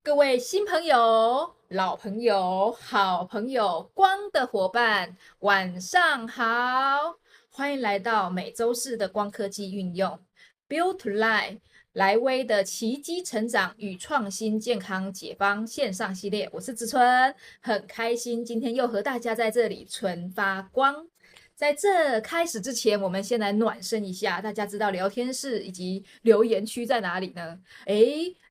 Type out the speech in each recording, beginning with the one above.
各位新朋友、老朋友、好朋友、光的伙伴，晚上好！欢迎来到每周四的光科技运用 Build to Life 莱威的奇迹成长与创新健康解方线上系列。我是子纯，很开心今天又和大家在这里纯发光。在这开始之前，我们先来暖身一下。大家知道聊天室以及留言区在哪里呢？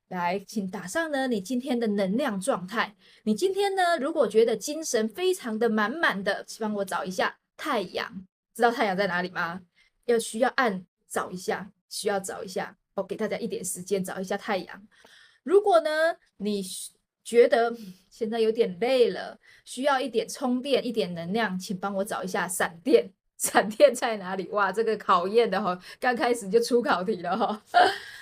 来，请打上呢你今天的能量状态。你今天呢，如果觉得精神非常的满满的，帮我找一下太阳。知道太阳在哪里吗？需要找一下，需要找一下。给大家一点时间找一下太阳。如果呢，你觉得现在有点累了，需要一点充电，一点能量，请帮我找一下闪电。闪电在哪里？哇，这个考验的刚开始就出考题了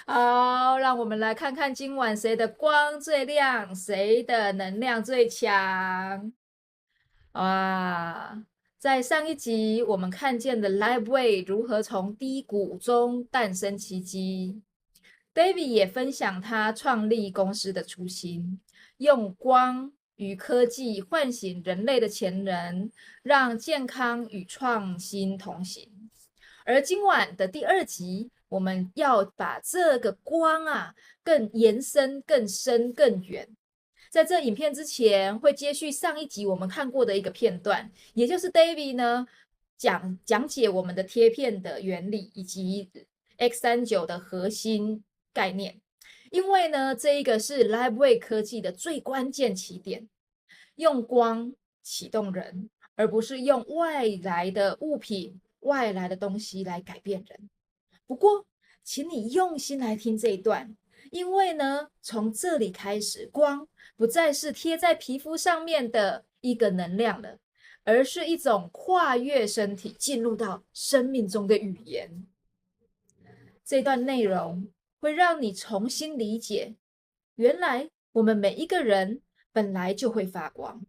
好，让我们来看看今晚谁的光最亮，谁的能量最强。哇，在上一集我们看见的 LifeWave 如何从低谷中诞生奇迹。David 也分享他创立公司的初心，用光与科技唤醒人类的潜能，让健康与创新同行。而今晚的第二集，我们要把这个光更延伸、更深、更远。在这影片之前，会接续上一集我们看过的一个片段，也就是 David 呢讲解我们的贴片的原理以及 X39的核心概念。因为呢，这一个是 LifeWave 科技的最关键起点，用光启动人，而不是用外来的物品、外来的东西来改变人。不过，请你用心来听这一段，因为呢，从这里开始，光不再是贴在皮肤上面的一个能量了，而是一种跨越身体、进入到生命中的语言。这段内容会让你重新理解，原来我们每一个人本来就会发光。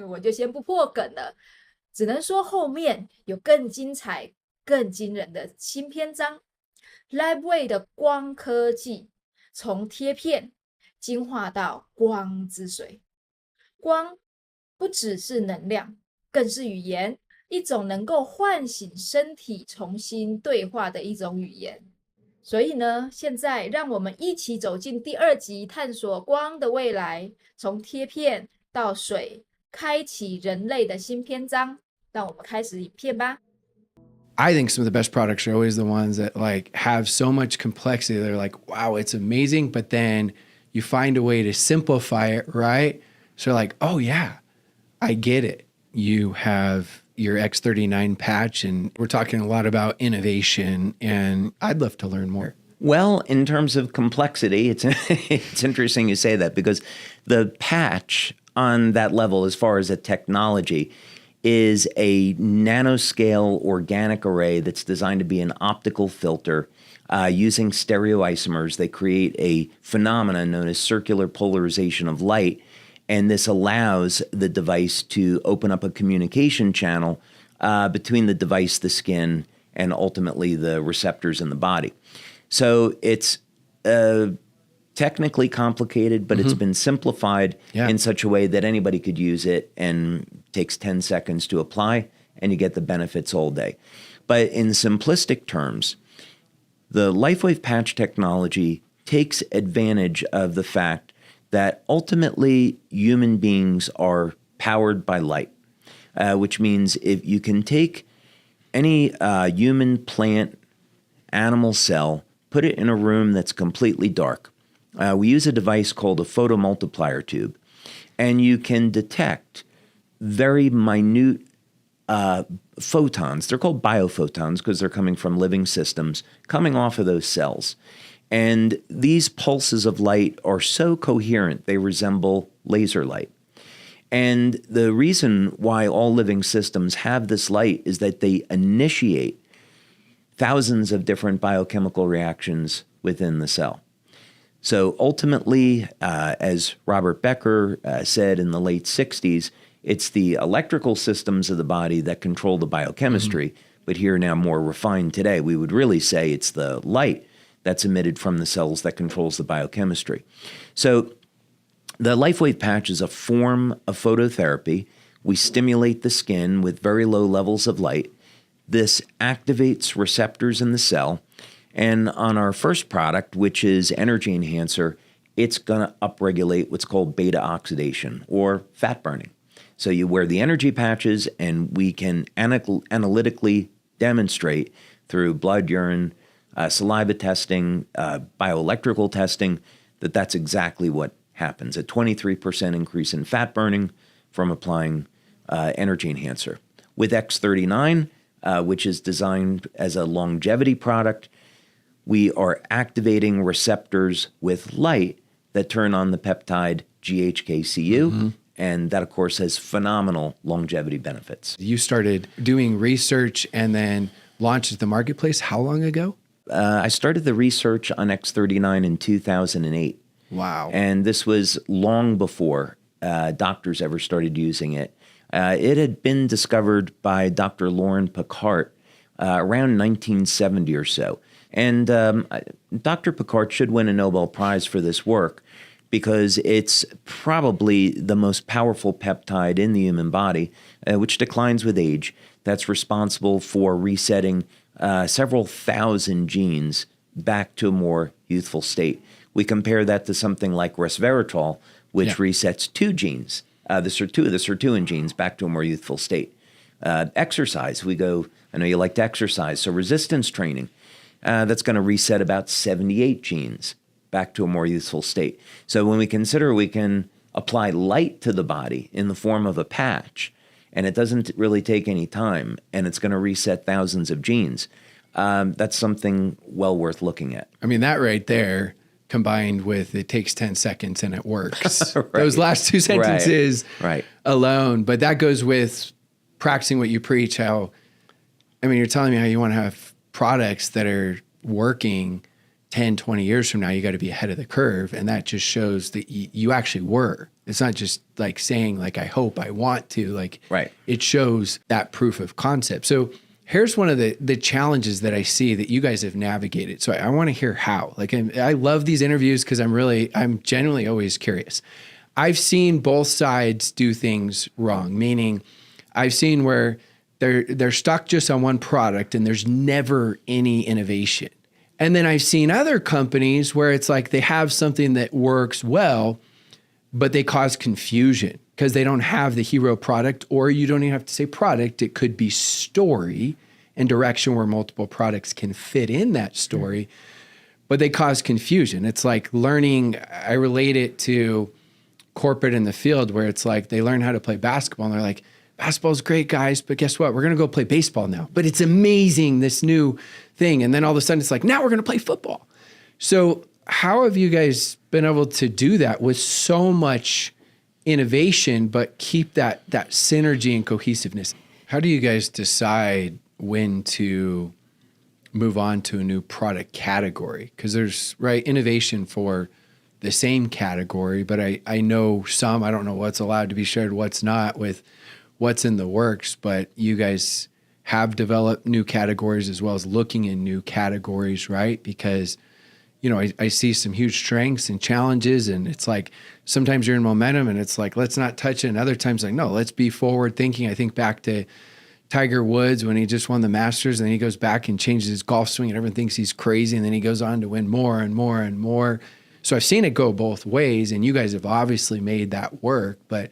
我就先不破梗了，只能说后面有更精彩、更惊人的新篇章。LifeWave 的光科技从贴片进化到光之水。光不只是能量，更是语言，一种能够唤醒身体重新对话的一种语言。所以呢，现在让我们一起走进第二集，探索光的未来，从贴片到水，开启人类的新篇章。让我们开始影片吧。I think some of the best products are always the ones that like have so much complexity. They're like, wow, it's amazing. But then you find a way to simplify it, right? So like, oh yeah, I get it. You have your X39 patch, and we're talking a lot about innovation, and I'd love to learn more. Well, in terms of complexity, it's interesting you say that, because the patch on that level, as far as a technology, is a nanoscale organic array that's designed to be an optical filter using stereoisomers. They create a phenomenon known as circular polarization of light, and this allows the device to open up a communication channel between the device, the skin, and ultimately the receptors in the body. So it's technically complicated, but it's been simplified in such a way that anybody could use it, and takes 10 seconds to apply, and you get the benefits all day. But in simplistic terms, the LifeWave patch technology takes advantage of the fact that ultimately human beings are powered by light, which means if you can take any human, plant, animal cell, put it in a room that's completely dark. We use a device called a photomultiplier tube, and you can detect very minute photons. They're called biophotons because they're coming from living systems, coming off of those cells. And these pulses of light are so coherent, they resemble laser light. And the reason why all living systems have this light is that they initiate thousands of different biochemical reactions within the cell. So ultimately, as Robert Becker said in the late 60s, it's the electrical systems of the body that control the biochemistry. But here now, more refined today, we would really say it's the light that's emitted from the cells that controls the biochemistry. So the LifeWave patch is a form of phototherapy. We stimulate the skin with very low levels of light. This activates receptors in the cell. And on our first product, which is Energy Enhancer, it's going to upregulate what's called beta oxidation or fat burning. So you wear the energy patches, and we can analytically demonstrate through blood, urine, saliva testing, bioelectrical testing, that that's exactly what happens. A 23% increase in fat burning from applying Energy Enhancer. With X39, which is designed as a longevity product, we are activating receptors with light that turn on the peptide GHK-Cu, and that, of course, has phenomenal longevity benefits. You started doing research and then launched at the marketplace how long ago? I started the research on X39 in 2008. Wow. And this was long before doctors ever started using it. It had been discovered by Dr. Lauren Picard around 1970 or so. And Dr. Picard should win a Nobel Prize for this work because it's probably the most powerful peptide in the human body, which declines with age, that's responsible for resetting several thousand genes back to a more youthful state. We compare that to something like resveratrol, which resets two genes, the sirtuin genes, back to a more youthful state. Exercise, we go, I know you like to exercise, so resistance training, that's going to reset about 78 genes back to a more youthful state. So when we consider we can apply light to the body in the form of a patch, and it doesn't really take any time, and it's going to reset thousands of genes, that's something well worth looking at. I mean, that right there, combined with it takes 10 seconds and it works. Right. Those last two sentences Right. alone. But that goes with practicing what you preach. How, I mean, you're telling me how you want to have products that are working 10, 20 years from now. You got to be ahead of the curve. And that just shows that you actually were. It's not just like saying like, I hope, I want to, like, Right. It shows that proof of concept. So here's one of the challenges that I see that you guys have navigated. So I want to hear how. Like, I love these interviews because I'm genuinely always curious. I've seen both sides do things wrong, meaning I've seen where they're stuck just on one product and there's never any innovation. And then I've seen other companies where it's like they have something that works well, but they cause confusion because they don't have the hero product, or you don't even have to say product. It could be story and direction where multiple products can fit in that story, but they cause confusion. It's like learning, I relate it to corporate in the field where it's like they learn how to play basketball and they're like, basketball's great, guys, but guess what? We're going to go play baseball now. But it's amazing, this new thing. And then all of a sudden it's like, now we're going to play football. So how have you guys been able to do that with so much innovation, but keep that synergy and cohesiveness? How do you guys decide when to move on to a new product category? Because there's innovation for the same category, but I know some, I don't know what's allowed to be shared, what's not with what's in the works, but you guys have developed new categories as well as looking in new categories, right? Because, you know, I see some huge strengths and challenges, and it's like sometimes you're in momentum and it's like, let's not touch it. And other times like, no, let's be forward thinking. I think back to Tiger Woods when he just won the Masters, and then he goes back and changes his golf swing and everyone thinks he's crazy. And then he goes on to win more and more and more. So I've seen it go both ways, and you guys have obviously made that work, but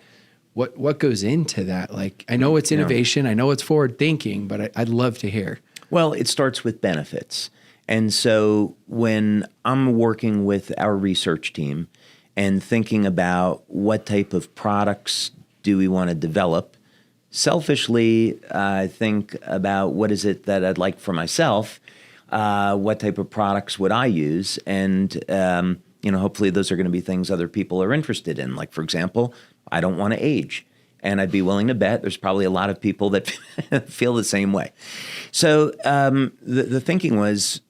what goes into that? Like, I know it's innovation, I know it's forward thinking, but I'd love to hear. Well, it starts with benefits. And so when I'm working with our research team and thinking about what type of products do we want to develop, selfishly, I think about what is it that I'd like for myself, what type of products would I use, and hopefully those are going to be things other people are interested in. Like, for example, I don't want to age. And I'd be willing to bet there's probably a lot of people that feel the same way. So the thinking was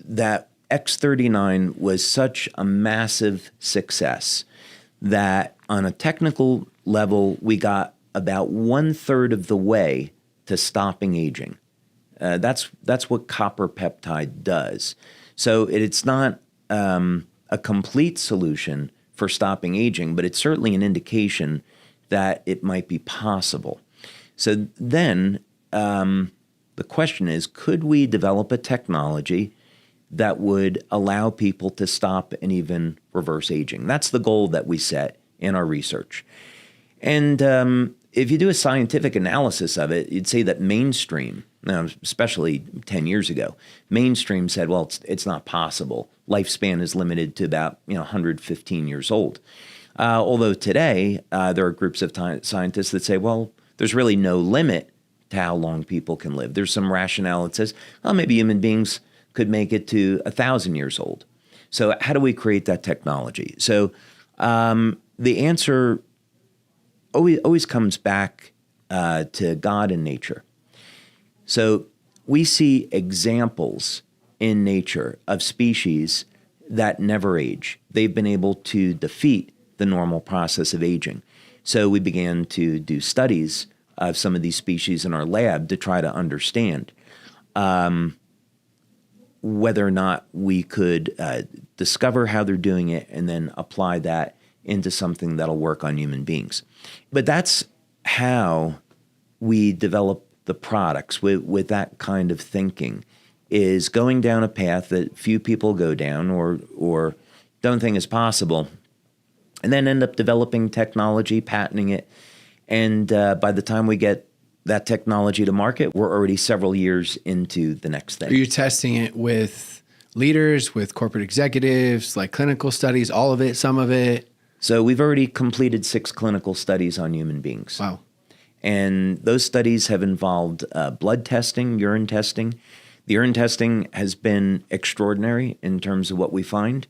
that X39 was such a massive success that on a technical level, we got about 1/3 of the way to stopping aging. That's what copper peptide does. So it's not a complete solution for stopping aging, but it's certainly an indication that it might be possible. So then the question is, could we develop a technology that would allow people to stop and even reverse aging? That's the goal that we set in our research. And if you do a scientific analysis of it, you'd say that mainstream, especially 10 years ago, mainstream said, well, it's not possible. Lifespan is limited to about 115 years old. Although today, there are groups of scientists that say, well, there's really no limit to how long people can live. There's some rationale that says, well, maybe human beings could make it to 1,000 years old. So how do we create that technology? So the answer always comes back to God and nature. So we see examples in nature of species that never age. They've been able to defeat the normal process of aging. So we began to do studies of some of these species in our lab to try to understand whether or not we could discover how they're doing it and then apply that into something that'll work on human beings. But that's how we develop the products with that kind of thinking, is going down a path that few people go down or don't think is possible, and then end up developing technology, patenting it. And by the time we get that technology to market, we're already several years into the next thing. Are you testing it with leaders, with corporate executives, like clinical studies, all of it, some of it? So we've already completed 6 clinical studies on human beings. Wow. And those studies have involved blood testing, urine testing. The urine testing has been extraordinary in terms of what we find,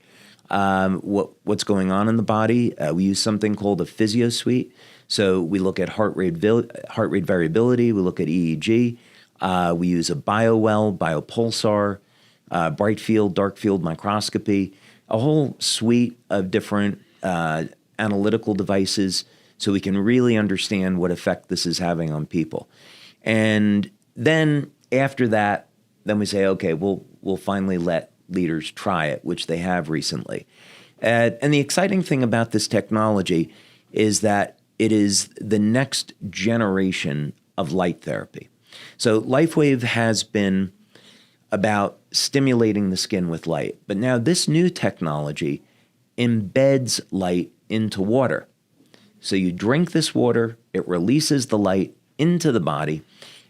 what's going on in the body. We use something called a physio suite. So we look at heart rate variability. We look at EEG. We use a biowell, biopulsar, bright field, dark field microscopy, a whole suite of different analytical devices so we can really understand what effect this is having on people. And then after that, then we say, okay, we'll finally let leaders try it, which they have recently. And the exciting thing about this technology is that it is the next generation of light therapy. So LifeWave has been about stimulating the skin with light, but now this new technology embeds light into water. So you drink this water, it releases the light into the body,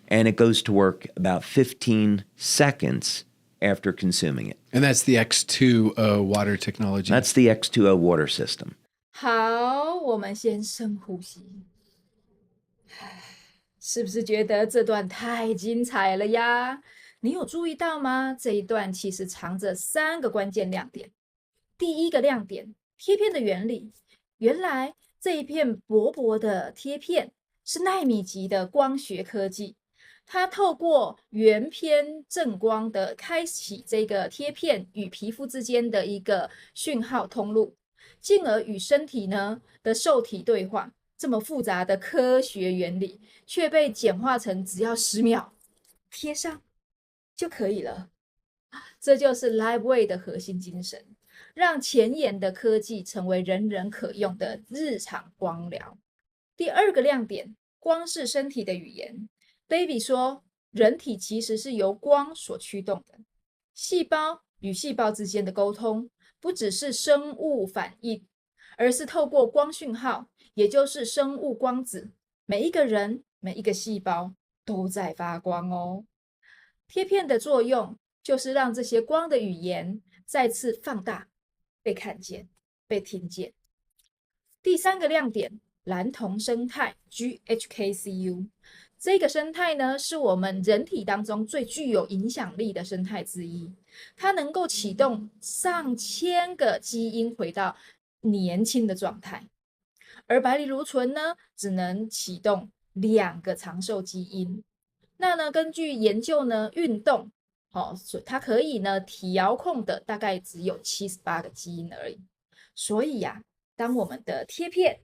and it goes to work about 15 seconds after consuming it. And that's the X2O water technology. That's the X2O water system. 好，我们先深呼吸。是不是觉得这段太精彩了呀？你有注意到吗？这一段其实藏着3个关键亮点。第一个亮点，贴片的原理。原来这一片薄薄的贴片是奈米级的光学科技，它透过原偏正光的开启这个贴片与皮肤之间的一个讯号通路，进而与身体的受体对话。这么复杂的科学原理却被简化成只要10秒贴上就可以了。这就是 LifeWave 的核心精神，让前沿的科技成为人人可用的日常光疗。第2个亮点，光是身体的语言。David 说，人体其实是由光所驱动的，细胞与细胞之间的沟通不只是生物反应，而是透过光讯号，也就是生物光子，每一个人每一个细胞都在发光哦。贴片的作用就是让这些光的语言再次放大，被看见，被听见。第3个亮点，蓝铜胜肽 GHK-Cu。这个生态呢，是我们人体当中最具有影响力的生态之一。它能够启动上千个基因回到年轻的状态，而白藜芦醇呢，只能启动2个长寿基因。那呢，根据研究呢，运动它可以呢调控的大概只有78个基因而已。所以呀，当我们的贴片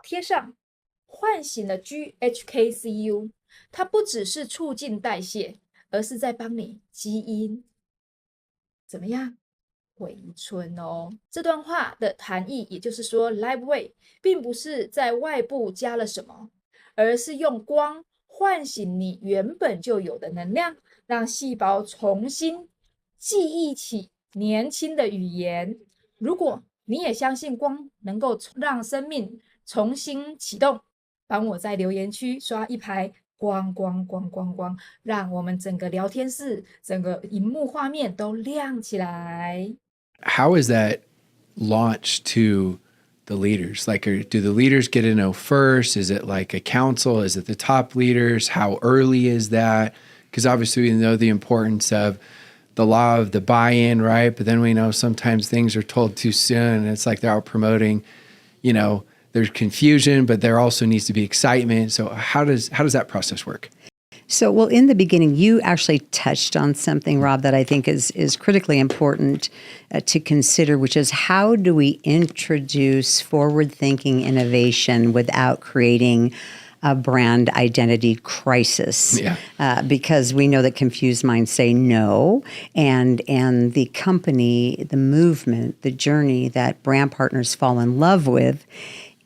贴上，唤醒了 GHK-Cu， 它不只是促进代谢，而是在帮你基因怎么样？回春哦。这段话的含义，也就是说 LifeWave 并不是在外部加了什么，而是用光唤醒你原本就有的能量，让细胞重新记忆起年轻的语言。如果你也相信光能够让生命重新启动，帮我在留言区刷一排光光光光光，让我们整个聊天室、整个荧幕画面都亮起来。How is that launched to the leaders? Like, do the leaders get to know first? Is it like a council? Is it the top leaders? How early is that? Because obviously we know the importance of the law of the buy-in, right? But then we know sometimes things are told too soon, and it's like they're out promoting, there's confusion, but there also needs to be excitement. So how does that process work? So, well, in the beginning, you actually touched on something, Rob, that I think is critically important to consider, which is how do we introduce forward-thinking innovation without creating a brand identity crisis? Yeah. Because we know that confused minds say no, and the company, the movement, the journey that brand partners fall in love with,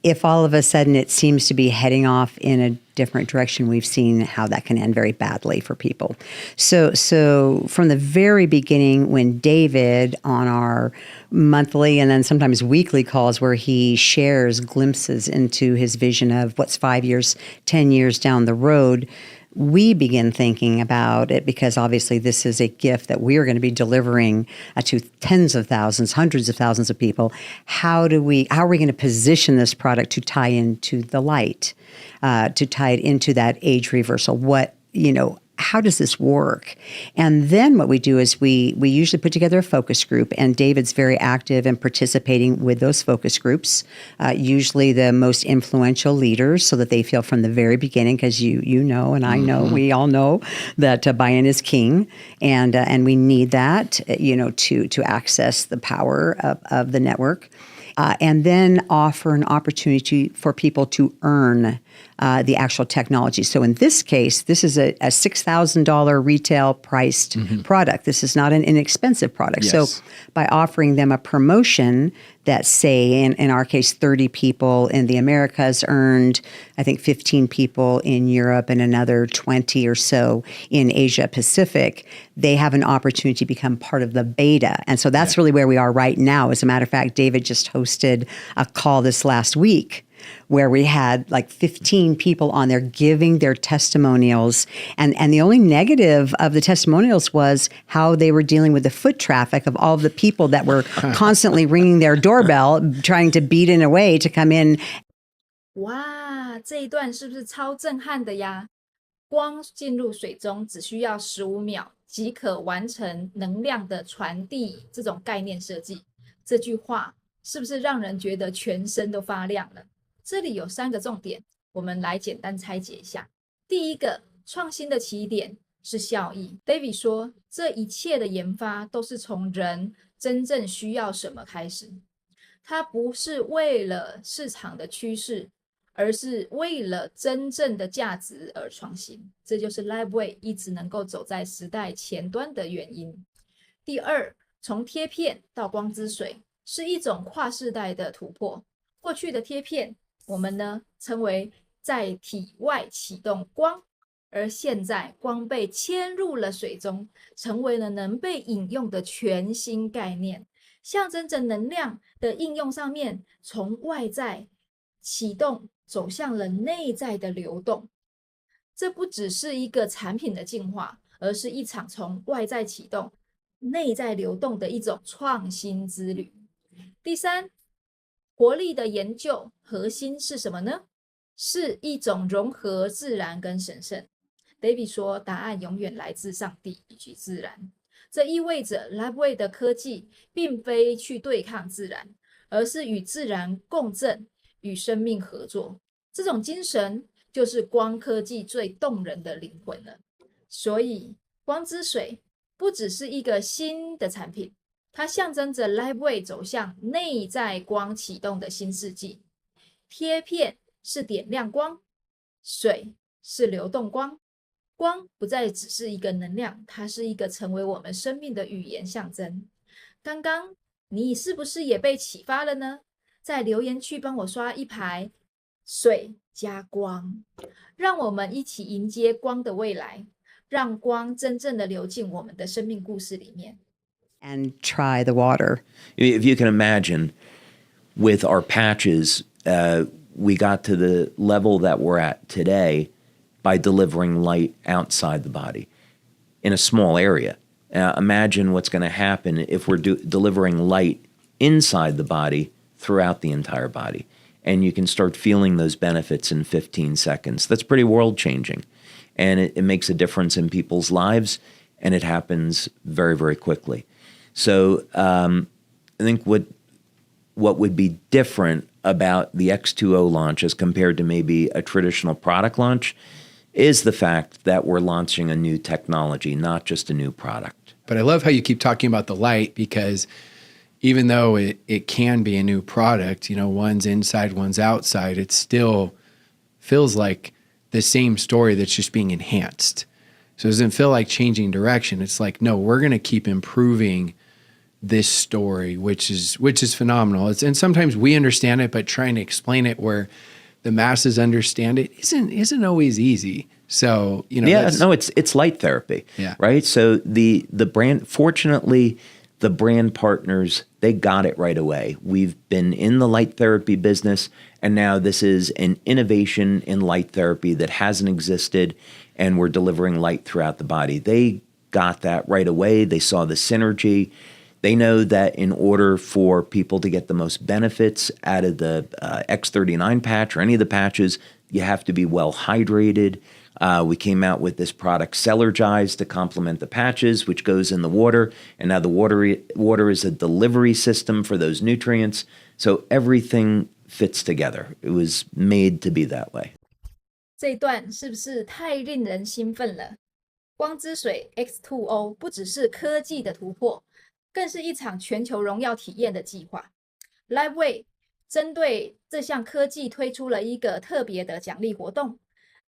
if all of a sudden it seems to be heading off in a different direction, we've seen how that can end very badly for people. So from the very beginning, when David, on our monthly and then sometimes weekly calls where he shares glimpses into his vision of what's 5 years, 10 years down the road, we begin thinking about it because obviously this is a gift that we are going to be delivering to tens of thousands, hundreds of thousands of people. How are we going to position this product to tie into the light, to tie it into that age reversal? How does this work? And then what we do is we usually put together a focus group, and David's very active in participating with those focus groups, usually the most influential leaders, so that they feel from the very beginning, because you know, and I know, we all know that buy-in is king, and we need that, to access the power of the network. And then offer an opportunity for people to earn the actual technology. So in this case, this is a $6,000 retail priced product. This is not an inexpensive product. Yes. So by offering them a promotion that, say, in our case, 30 people in the Americas earned, I think, 15 people in Europe and another 20 or so in Asia Pacific, they have an opportunity to become part of the beta. And so that's really where we are right now. As a matter of fact, David just hosted a call this last week where we had like 15 people on there giving their testimonials. And the only negative of the testimonials was how they were dealing with the foot traffic of all of the people that were constantly ringing their doorbell, trying to beat in a way to come in. 哇，这一段是不是超震撼的呀？光进入水中只需要15秒即可完成能量的传递，这种概念设计，这句话是不是让人觉得全身都发亮了？这里有3个重点，我们来简单拆解一下。第一个，创新的起点是效益。David 说，这一切的研发都是从人真正需要什么开始，它不是为了市场的趋势，而是为了真正的价值而创新。这就是 LifeWave 一直能够走在时代前端的原因。第二，从贴片到光之水是一种跨世代的突破。过去的贴片我们呢称为在体外启动光，而现在光被嵌入了水中，成为了能被引用的全新概念，象征着能量的应用上面从外在启动走向了内在的流动。这不只是一个产品的进化，而是一场从外在启动内在流动的一种创新之旅。第三，活力的研究核心是什么呢？是一种融合自然跟神圣。David 说，答案永远来自上帝以及自然。这意味着 LifeWave 的科技并非去对抗自然，而是与自然共振，与生命合作。这种精神就是光科技最动人的灵魂了。所以，光之水不只是一个新的产品，它象征着 LifeWave 走向内在光启动的新世纪。贴片是点亮光，水是流动光。光不再只是一个能量，它是一个成为我们生命的语言象征。刚刚你是不是也被启发了呢？在留言区帮我刷一排水加光，让我们一起迎接光的未来，让光真正的流进我们的生命故事里面。And try the water. If you can imagine, with our patches, we got to the level that we're at today by delivering light outside the body in a small area. Imagine what's going to happen if we're delivering light inside the body throughout the entire body. And you can start feeling those benefits in 15 seconds. That's pretty world-changing. And it makes a difference in people's lives, and it happens very, very quickly. So I think what would be different about the X2O launch as compared to maybe a traditional product launch is the fact that we're launching a new technology, not just a new product. But I love how you keep talking about the light, because even though it can be a new product, you know, one's inside, one's outside, it still feels like the same story that's just being enhanced. So it doesn't feel like changing direction. It's like, no, we're going to keep improving this story, which is phenomenal. And sometimes we understand it, but trying to explain it where the masses understand it isn't always easy. So, you know, it's light therapy, yeah, right? So the brand, fortunately, the brand partners, they got it right away. We've been in the light therapy business, and now this is an innovation in light therapy that hasn't existed, and we're delivering light throughout the body. They got that right away. They saw the synergy. They know that in order for people to get the most benefits out of the X39 patch or any of the patches, you have to be well hydrated. We came out with this product, Cellergize, to complement the patches, which goes in the water. And now the water is a delivery system for those nutrients. So everything fits together. It was made to be that way. 这一段是不是太令人兴奋了？光之水 X2O 不只是科技的突破，更是一场全球荣耀体验的计划。LifeWave 针对这项科技推出了一个特别的奖励活动，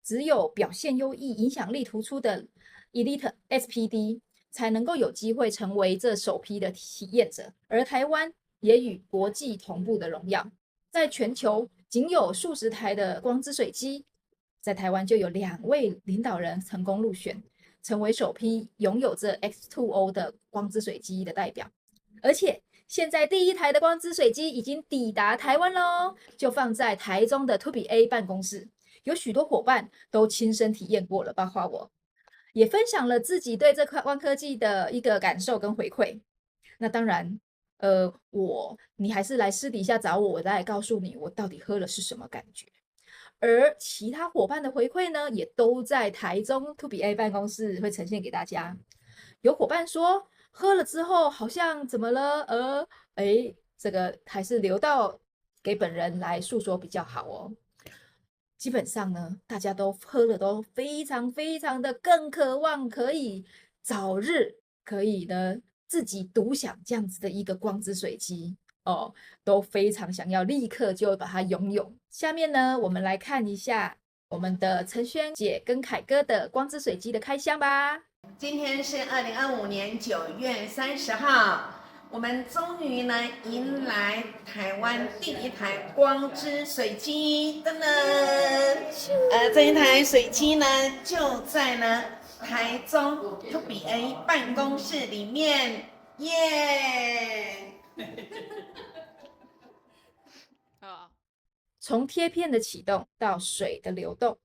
只有表现优异、影响力突出的 Elite SPD 才能够有机会成为这首批的体验者，而台湾也与国际同步的荣耀。在全球仅有数十台的光之水机，在台湾就有2位领导人成功入选，成为首批拥有这 X2O 的光之水机的代表。而且现在第一台的光之水机已经抵达台湾咯，就放在台中的 2BA 办公室，有许多伙伴都亲身体验过了，包括我也分享了自己对这块光科技的一个感受跟回馈。那当然你还是来私底下找我，我再来告诉你我到底喝了是什么感觉。而其他伙伴的回馈呢，也都在台中 2BA 办公室会呈现给大家。有伙伴说喝了之后好像怎么了，这个还是留到给本人来诉说比较好哦。基本上呢，大家都喝了都非常非常的更渴望可以早日可以呢自己独享这样子的一个光之水机哦，都非常想要立刻就把它拥有。下面呢，我们来看一下我们的陈轩姐跟凯哥的光之水机的开箱吧。今天是2025年9月30号，我们终于呢迎来台湾第一台光之水机，噔噔，这一台水机呢就在呢台中 2BA 办公室里面，耶！从贴片的启动到水的流动，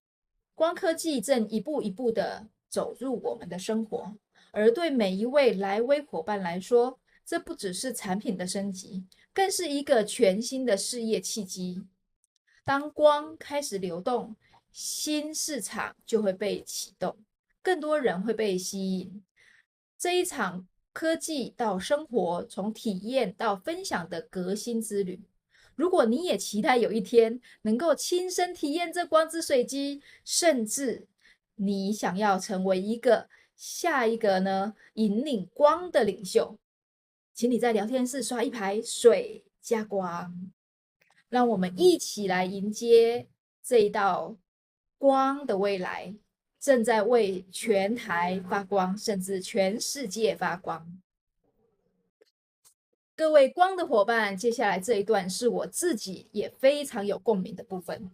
光科技正一步一步的走入我们的生活，而对每一位LifeWave伙伴来说，这不只是产品的升级，更是一个全新的事业契机。当光开始流动，新市场就会被启动，更多人会被吸引。这一场科技到生活，从体验到分享的革新之旅。如果你也期待有一天能够亲身体验这光之水机，甚至你想要成为下一个呢引领光的领袖，请你在聊天室刷一排水加光，让我们一起来迎接这一道光的未来，正在为全台发光，甚至全世界发光。各位光的伙伴，接下来这一段是我自己也非常有共鸣的部分，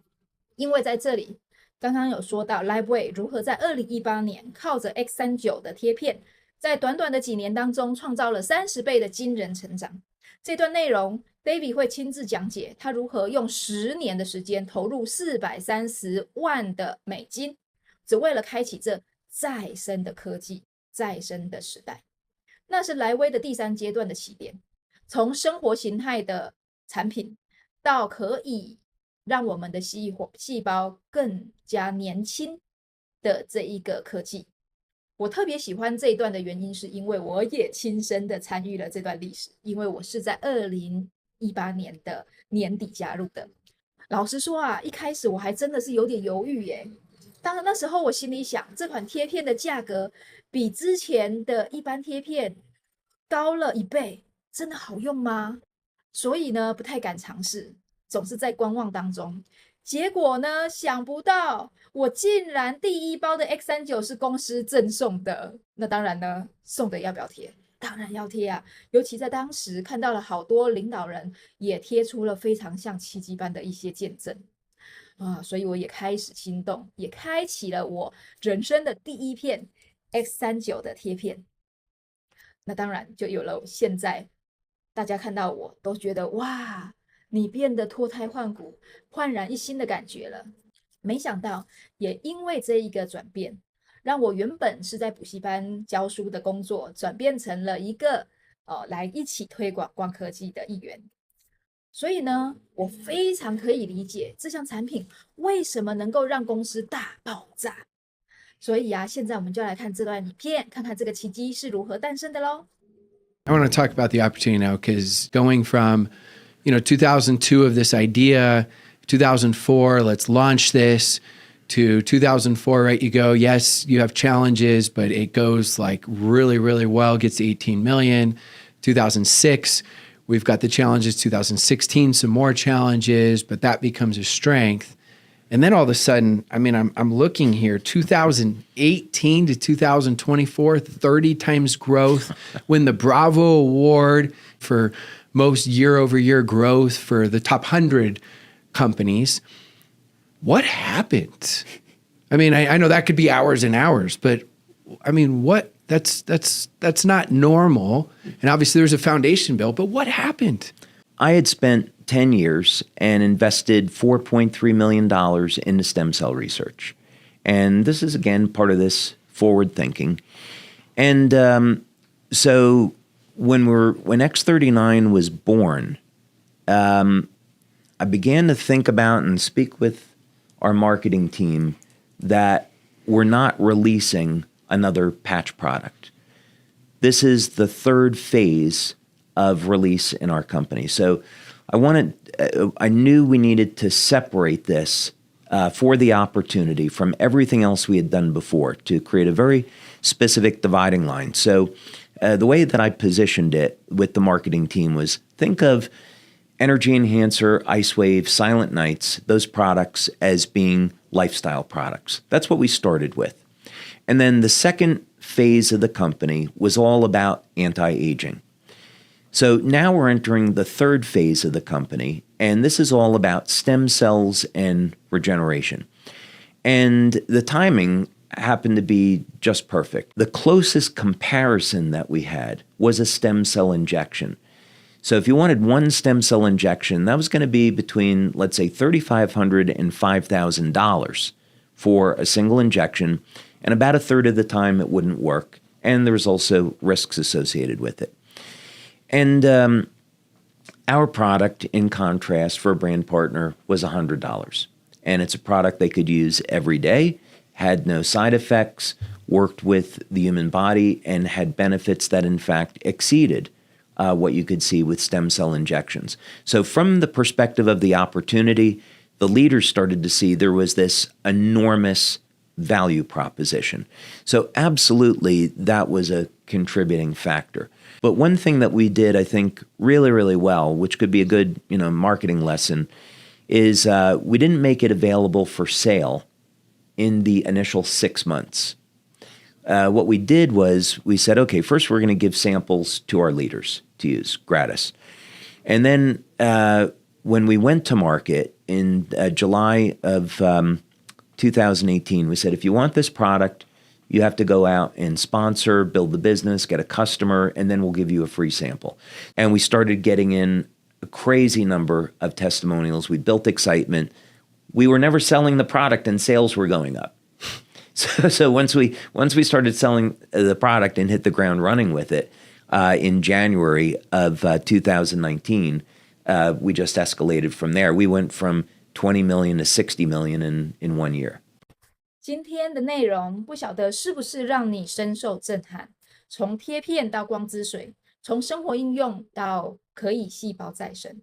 因为在这里刚刚有说到 LifeWave 如何在2018年靠着 X39 的贴片，在短短的几年当中创造了30倍的惊人成长。这段内容 David 会亲自讲解他如何用10年的时间投入430万的美金，只为了开启这再生的科技、再生的时代。那是莱威的第3阶段的起点，从生活形态的产品到可以让我们的细胞更加年轻的这一个科技。我特别喜欢这一段的原因是因为我也亲身的参与了这段历史，因为我是在2018年的年底加入的。老实说啊，一开始我还真的是有点犹豫耶。那时候我心里想，这款贴片的价格比之前的一般贴片高了1倍，真的好用吗？所以呢，不太敢尝试，总是在观望当中。结果呢，想不到我竟然第1包的 X39 是公司赠送的。那当然呢，送的要不要贴？当然要贴啊！尤其在当时看到了好多领导人也贴出了非常像奇迹般的一些见证啊，所以我也开始心动，也开启了我人生的第1片 X39 的贴片。那当然就有了现在大家看到我都觉得哇，你变得脱胎换骨、焕然一新的感觉了。没想到也因为这一个转变，让我原本是在补习班教书的工作转变成了一个来一起推广光科技的一员。所以呢，我非常可以理解这项产品为什么能够让公司大爆炸。所以啊，现在我们就来看这段影片，看看这个奇迹是如何诞生的咯。I want to talk about the opportunity now because going from, 2002 of this idea, 2004, let's launch this, to 2004, right? You go, yes, you have challenges, but it goes like really, really well, gets to 18 million. 2006, we've got the challenges. 2016, some more challenges, but that becomes a strength. And then all of a sudden, I'm looking here, 2018 to 2024, 30 times growth, win the Bravo Award for most year-over-year growth for the top 100 companies. What happened? I know that could be hours and hours, but what? That's not normal. And obviously there's a foundation built, but what happened? I had spent 10 years and invested $4.3 million into stem cell research. And this is, again, part of this forward thinking. And so when X39 was born, I began to think about and speak with our marketing team that we're not releasing another patch product. This is the 3rd phase of release in our company. So I knew we needed to separate this for the opportunity from everything else we had done before to create a very specific dividing line. So the way that I positioned it with the marketing team was think of Energy Enhancer, Ice Wave, Silent Nights, those products as being lifestyle products. That's what we started with. And then the second phase of the company was all about anti-aging. So now we're entering the 3rd phase of the company, and this is all about stem cells and regeneration. And the timing happened to be just perfect. The closest comparison that we had was a stem cell injection. So if you wanted one stem cell injection, that was going to be between, let's say, $3,500 and $5,000 for a single injection, and about a third of the time it wouldn't work, and there was also risks associated with it. And our product, in contrast, for a brand partner, was $100. And it's a product they could use every day, had no side effects, worked with the human body, and had benefits that, in fact, exceeded what you could see with stem cell injections. So from the perspective of the opportunity, the leaders started to see there was this enormous value proposition. So absolutely, that was a contributing factor. But one thing that we did, I think, really, really well, which could be a good, marketing lesson, is we didn't make it available for sale in the initial 6 months. What we did was we said, okay, first we're going to give samples to our leaders. to use, gratis. And then when we went to market in July of 2018, we said, if you want this product, you have to go out and sponsor, build the business, get a customer, and then we'll give you a free sample. And we started getting in a crazy number of testimonials. We built excitement. We were never selling the product and sales were going up. So once we started selling the product and hit the ground running with it in January of 2019, we just escalated from there. We went from 20 million to 60 million in 1 year. 今天的内容不晓得是不是让你深受震撼，从贴片到光之水，从生活应用到可以细胞再生。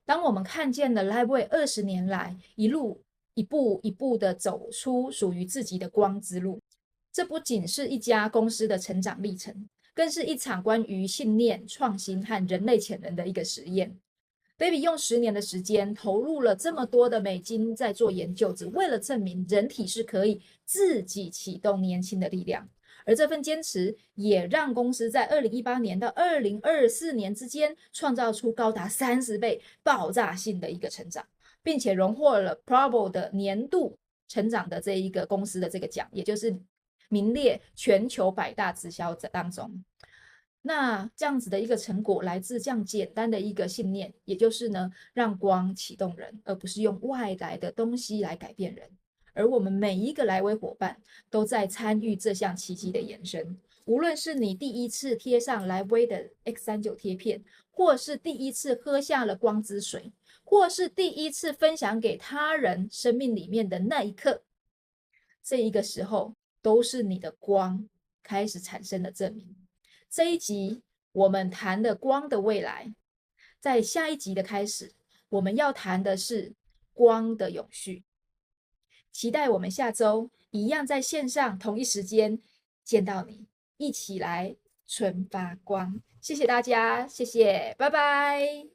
当我们看见了 LifeWave 20年来一步一步的走出属于自己的光之路，这不仅是一家公司的成长历程，更是一场关于信念、创新和人类潜能的一个实验。David 用10年的时间投入了这么多的美金在做研究，只为了证明人体是可以自己启动年轻的力量。而这份坚持也让公司在2018年到2024年之间创造出高达30倍爆炸性的一个成长，并且荣获了 Bravo 的年度成长的这一个公司的这个奖，也就是名列全球100大直销当中。那这样子的一个成果来自这样简单的一个信念，也就是呢，让光启动人，而不是用外来的东西来改变人。而我们每一个LifeWave伙伴都在参与这项奇迹的延伸。无论是你第一次贴上LifeWave的 X39贴片，或是第一次喝下了光之水，或是第一次分享给他人生命里面的那一刻，这一个时候都是你的光开始产生的证明。这一集我们谈的光的未来，在下一集的开始，我们要谈的是光的永续。期待我们下周一样在线上同一时间见到你，一起来纯发光。谢谢大家，谢谢，拜拜。